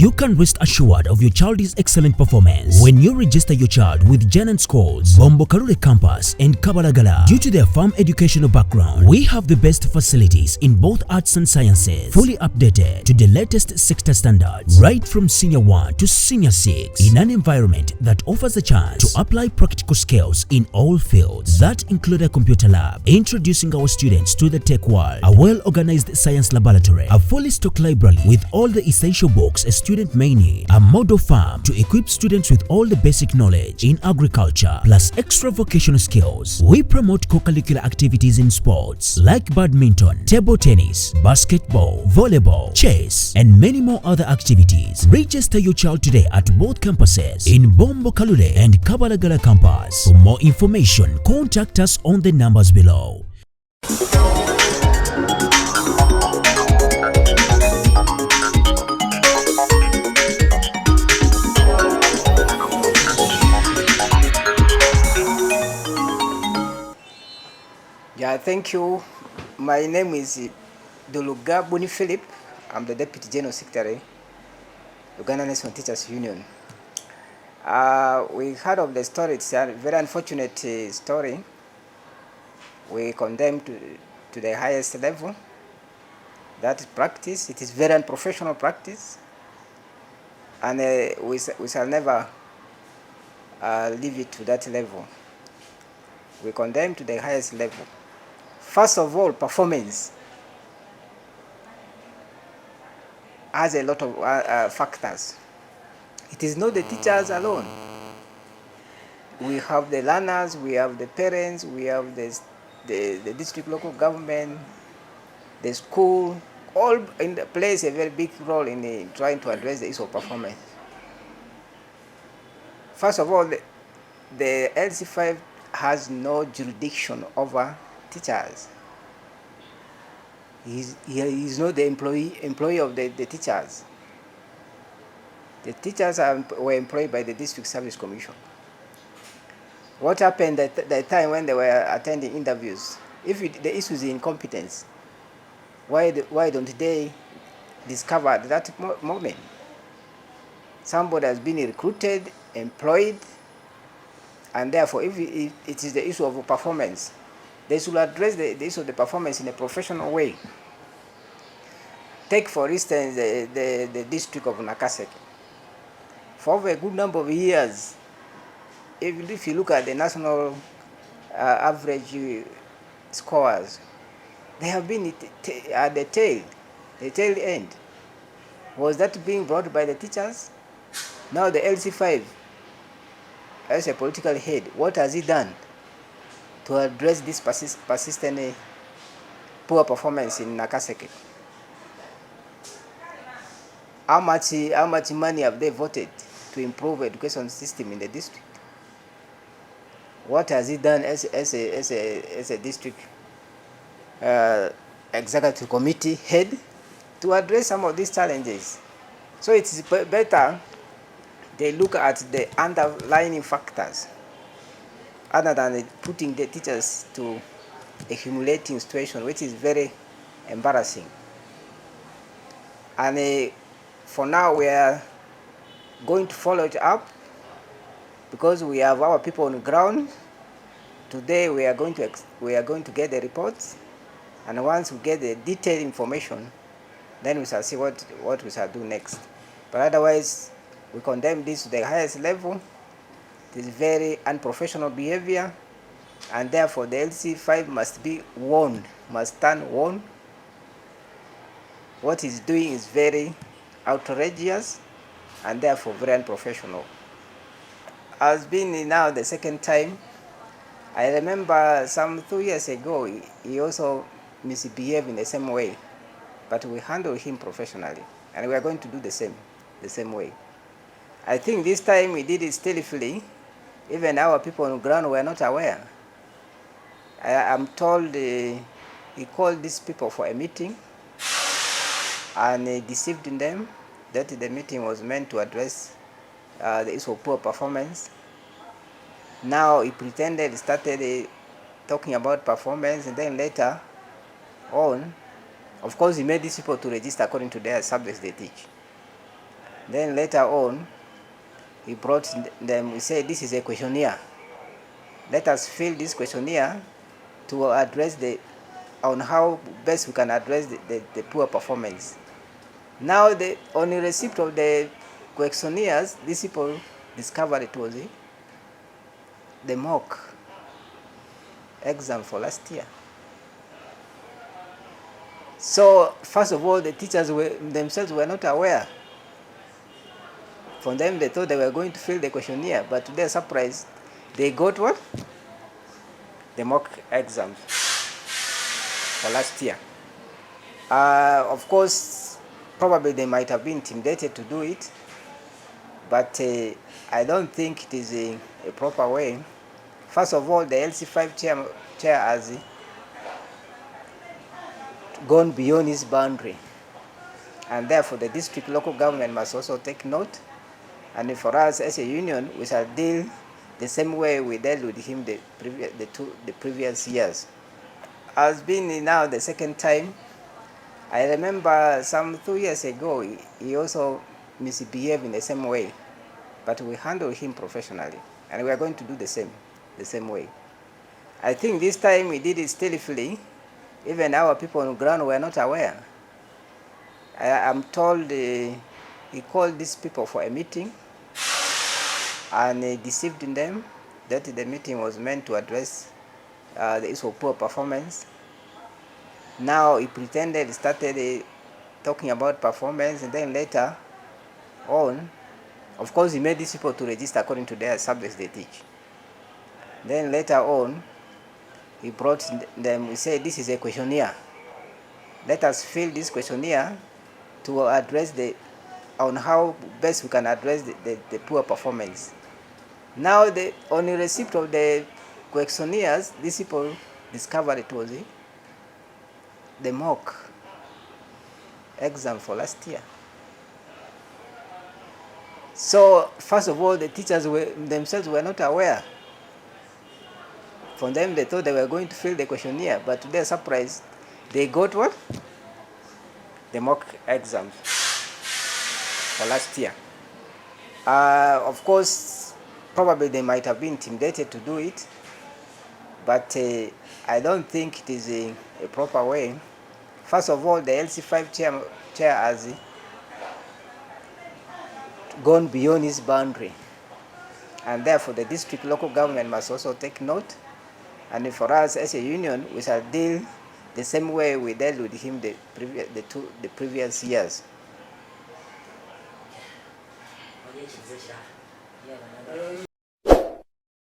You can rest assured of your child's excellent performance when you register your child with Janan Schools, Bombo Karule Campus and Kabalagala. Due to their firm educational background, we have the best facilities in both arts and sciences, fully updated to the latest sector standards, right from Senior 1 to Senior 6, in an environment that offers a chance to apply practical skills in all fields. That include a computer lab, introducing our students to the tech world, a well-organized science laboratory, a fully stocked library with all the essential books a student may need, a model farm to equip students with all the basic knowledge in agriculture, plus extra vocational skills. We promote co-curricular activities in sports like badminton, table tennis, basketball, volleyball, chess, and many more other activities. Register your child today at both campuses in Bombo Kalule and Kabalagala campus. For more information, contact us on the numbers below. Yeah, thank you. My name is Duluga Buni Philip. I'm the Deputy General Secretary, Uganda National Teachers Union. We heard of the story. It's a very unfortunate story. We condemn to the highest level that practice. It is very unprofessional practice, and we shall never leave it to that level. We condemn to the highest level. First of all, performance has a lot of factors. It is not the teachers alone. We have the learners, we have the parents, we have the district local government, the school, all plays a very big role in trying to address the issue of performance. First of all, the LC5 has no jurisdiction over teachers. He is not the employee of the teachers. The teachers were employed by the District Service Commission. What happened at the time when they were attending interviews? If the issue is incompetence, why don't they discover at that moment? Somebody has been recruited, employed, and therefore if it is the issue of performance, they should address the issue of the performance in a professional way. Take, for instance, the district of Nakaseke. For over a good number of years, if you look at the national average scores, they have been at the tail end. Was that being brought by the teachers? Now the LC5, as a political head, what has he done to address this persistent poor performance in Nakaseke? How much money have they voted to improve education system in the district? What has he done as a district executive committee head to address some of these challenges? So it is better they look at the underlying factors other than putting the teachers to a humiliating situation, which is very embarrassing. And for now, we are going to follow it up because we have our people on the ground. Today, we are going to get the reports, and once we get the detailed information, then we shall see what we shall do next. But otherwise, we condemn this to the highest level. It is very unprofessional behavior, and therefore the LC5 must be warned, must stand warned. What he's doing is very outrageous and therefore very unprofessional. Has been now the second time. I remember some 2 years ago, he also misbehaved in the same way, but we handled him professionally, and we are going to do the same way. I think this time we did it stealthily. Even our people on the ground were not aware. I'm told he called these people for a meeting and he deceived them that the meeting was meant to address the issue of poor performance. Now he pretended, he started talking about performance, and then later on, of course, he made these people to register according to their subjects they teach. Then later on, he brought them, he said, this is a questionnaire. Let us fill this questionnaire to address on how best we can address the poor performance. Now, on the receipt of the questionnaires, these people discovered it was the mock exam for last year. So, first of all, the teachers themselves were not aware. For them, they thought they were going to fill the questionnaire, but to their surprise, they got what? The mock exams for last year. Of course, probably they might have been intimidated to do it, but I don't think it is a proper way. First of all, the LC5 chair has gone beyond his boundary, and therefore the district local government must also take note. And for us as a union, we shall deal the same way we dealt with him the previous years. Has been now the second time. I remember some 2 years ago, he also misbehaved in the same way, but we handled him professionally, and we are going to do the same way. I think this time we did it stealthily. Even our people on the ground were not aware. I'm told he called these people for a meeting, and he deceived them that the meeting was meant to address the issue of poor performance. Now he pretended, started talking about performance, and then later on, of course, he made these people to register according to their subjects they teach. Then later on, he brought them, he said, this is a questionnaire. Let us fill this questionnaire to address on how best we can address the poor performance. Now, on the receipt of the questionnaires, these people discovered it was the mock exam for last year. So, first of all, the teachers themselves were not aware. For them, they thought they were going to fill the questionnaire, but to their surprise, they got what? The mock exams for last year. Of course, probably they might have been intimidated to do it, but I don't think it is a proper way. First of all, the LC5 chair has gone beyond his boundary, and therefore the district local government must also take note. And for us as a union, we shall deal the same way we dealt with him the previous years.